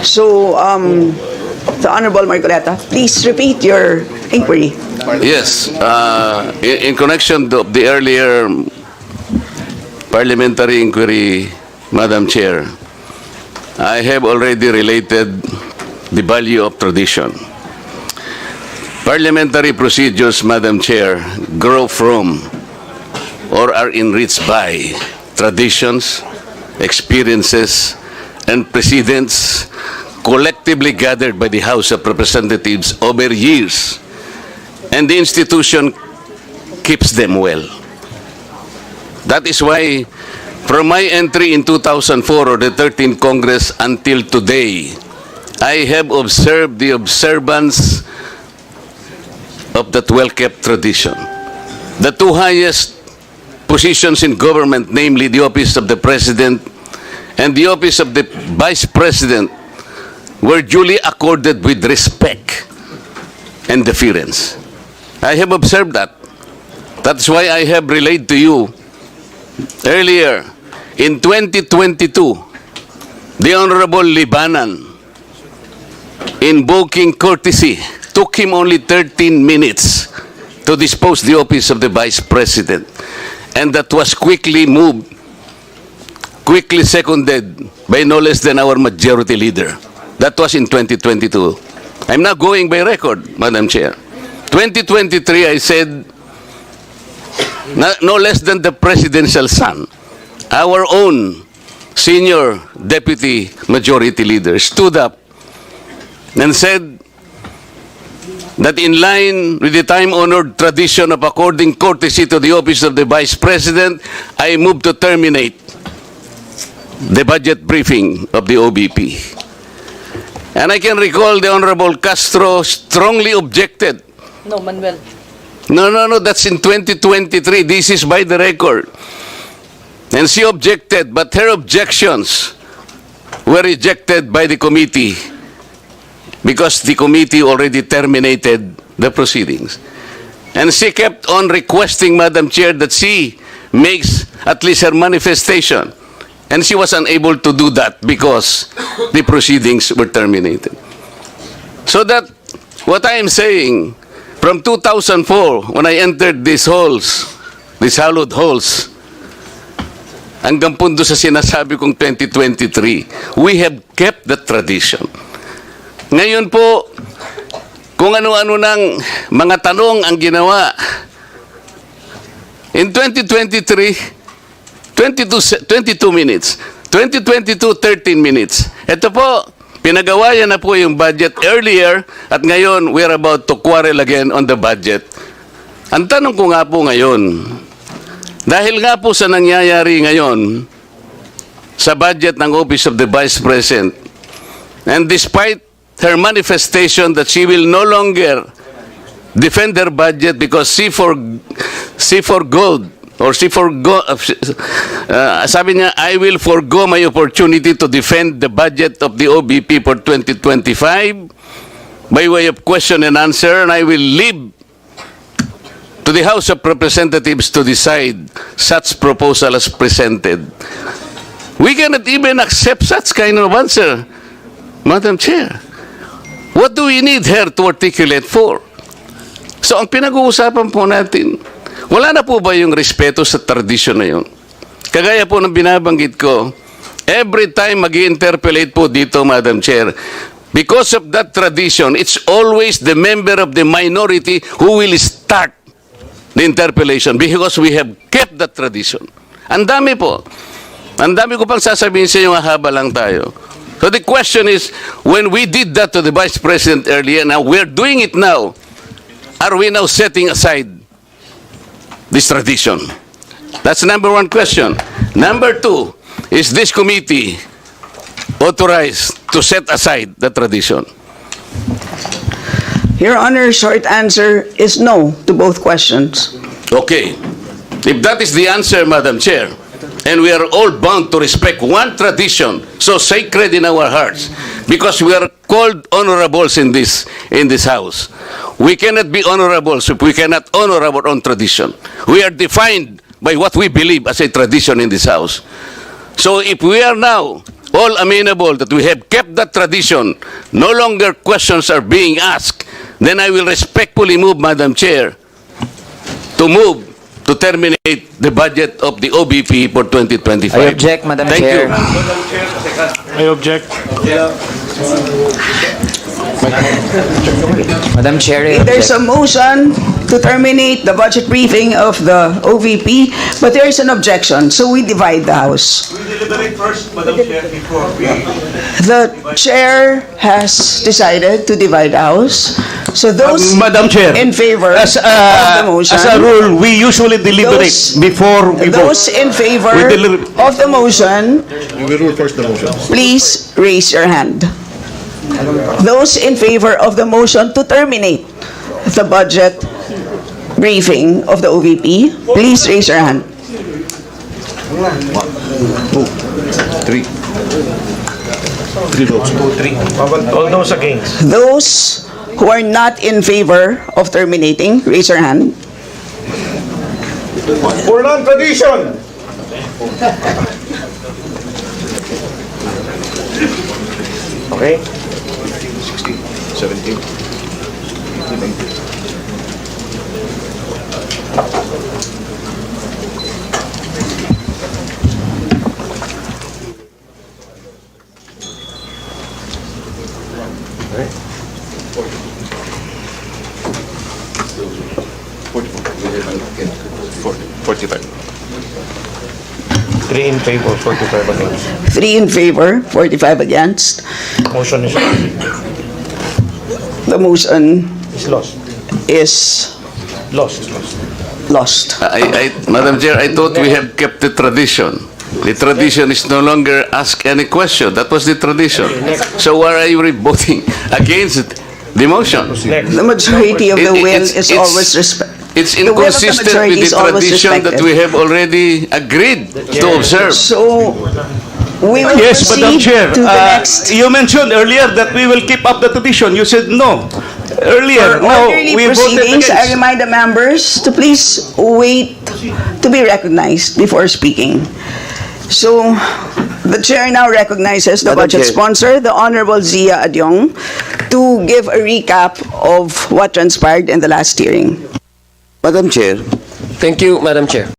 So, the Honorable Marcoleta, please repeat your inquiry. Yes, in connection to the earlier parliamentary inquiry, Madam Chair, I have already related the value of tradition. Parliamentary procedures, Madam Chair, grow from or are enriched by traditions, experiences, and precedents collectively gathered by the House of Representatives over years, and the institution keeps them well. That is why, from my entry in 2004 or the 13th Congress until today, I have observed the observance of that well-kept tradition. The two highest positions in government, namely the office of the President and the office of the Vice President, were duly accorded with respect and deference. I have observed that. That's why I have relayed to you earlier, in 2022, the Honorable Libanan, invoking courtesy, took him only 13 minutes to dispose the office of the Vice President. And that was quickly moved, quickly seconded by no less than our majority leader. That was in 2022. I'm not going by record, Madam Chair. 2023, I said, no less than the presidential son, our own senior deputy majority leader, stood up and said that in line with the time-honored tradition of according courtesy to the office of the Vice President, I move to terminate the budget briefing of the OBP. And I can recall the Honorable Castro strongly objected. No, Manuel. No, that's in 2023. This is by the record. And she objected, but her objections were rejected by the committee because the committee already terminated the proceedings. And she kept on requesting, Madam Chair, that she makes at least her manifestation. And she was unable to do that because the proceedings were terminated. So that, what I am saying, from 2004, when I entered these halls, these hallowed halls, hanggang pundo sa sinasabi kong 2023, we have kept the tradition. Ngayon po, kung ano-ano ng mga tanong ang ginawa, in 2023, 22 minutes. 2022, 13 minutes. Ito po, pinagawayan na po yung budget earlier at ngayon we're about to quarrel again on the budget. Ang tanong ko nga po ngayon, dahil nga po sa nangyayari ngayon sa budget ng Office of the Vice President, and despite her manifestation that she will no longer defend her budget because she forgoed, sabi niya, I will forgo my opportunity to defend the budget of the OBP for 2025 by way of question and answer, and I will leave to the House of Representatives to decide such proposal as presented. We cannot even accept such kind of answer, Madam Chair. What do we need her to articulate for? So ang pinag-uusapan po natin, wala na po ba yung respeto sa tradisyon na yun? Kagaya po ng binabanggit ko, every time mag-i-interpellate po dito, Madam Chair, because of that tradition, it's always the member of the minority who will start the interpellation because we have kept that tradition. Ang dami po. Ang dami ko pang sasabihin sa inyo, haba lang tayo. So the question is, when we did that to the Vice President earlier, now we're doing it now, are we now setting aside this tradition? That's number one question. Number two, is this committee authorized to set aside the tradition? Your Honor, short answer is no to both questions. Okay. If that is the answer, Madam Chair, and we are all bound to respect one tradition so sacred in our hearts, because we are called honorables in this house. We cannot be honorables if we cannot honor our own tradition. We are defined by what we believe as a tradition in this house. So if we are now all amenable that we have kept that tradition, no longer questions are being asked, then I will respectfully move, Madam Chair, to terminate the budget of the OBP for 2025. I object, Madam Thank Chair. you. I object. Madam Chair, I There's a object. motion to terminate the budget briefing of the OVP, but there is an objection, so we divide the House. We deliberate first, Madam Chair, before we... The chair has decided to divide the House. So those Madam Chair, in favor as of the motion, as a rule, we usually deliberate Those- before we vote. those in favor We deliver- of the motion, We will rule first the motion. please raise your hand. Those in favor of the motion to terminate the budget briefing of the OVP, please raise your hand. Three votes. All those against. Those who are not in favor of terminating, raise your hand. For non-tradition! Okay. 17. Forty-five. 3 in favor, 45 against. 3 in favor, 45 against. Motion is The motion lost. is Lost. lost. Madam Chair, I thought we have kept the tradition. The tradition is no longer ask any question. That was the tradition. So why are you voting against the motion? Next. The majority of the It- will it's- is it's- always respect. It's The will of the inconsistent majority with is the always tradition that respected. we have already agreed to observe. So we will Yes, Madam proceed Chair. to the next. You mentioned earlier that we will keep up the tradition. You said no. Earlier, For now orderly we voted proceedings, I against. remind the members to please wait to be recognized before speaking. So, the chair now recognizes the Madam budget Chair. sponsor, the Honorable Zia Adyong, to give a recap of what transpired in the last hearing. Madam Chair, Thank you, Madam Chair.